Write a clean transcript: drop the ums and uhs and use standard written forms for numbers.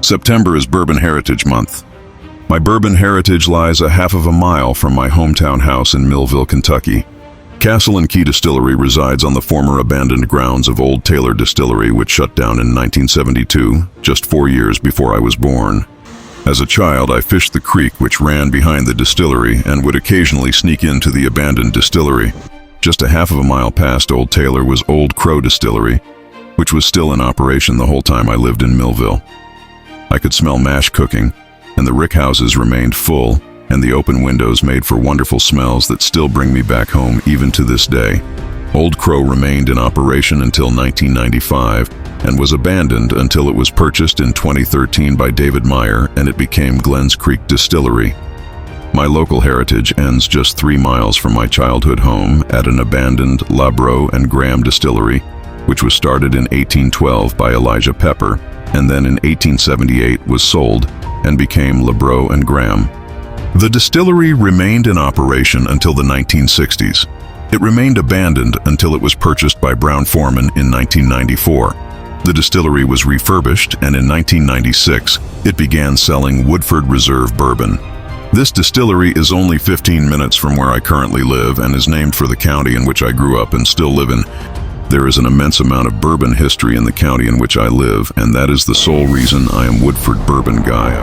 September is Bourbon Heritage Month. My Bourbon Heritage lies a half of a mile from my hometown house in Millville, Kentucky. Castle and Key Distillery resides on the former abandoned grounds of Old Taylor Distillery, which shut down in 1972, just 4 years before I was born. As a child, I fished the creek which ran behind the distillery and would occasionally sneak into the abandoned distillery. Just a half of a mile past Old Taylor was Old Crow Distillery, which was still in operation the whole time I lived in Millville. I could smell mash cooking, and the rick houses remained full, and the open windows made for wonderful smells that still bring me back home even to this day. Old Crow remained in operation until 1995 and was abandoned until it was purchased in 2013 by David Meyer, and it became Glens Creek Distillery. My local heritage ends just 3 miles from my childhood home at an abandoned Labro and Graham distillery, which was started in 1812 by Elijah Pepper, and then in 1878 was sold and became Labro and Graham. The distillery remained in operation until the 1960s. It remained abandoned until it was purchased by Brown-Forman in 1994. The distillery was refurbished, and in 1996, it began selling Woodford Reserve bourbon. This distillery is only 15 minutes from where I currently live and is named for the county in which I grew up and still live in. There is an immense amount of bourbon history in the county in which I live, and that is the sole reason I am Woodford Bourbon Guy.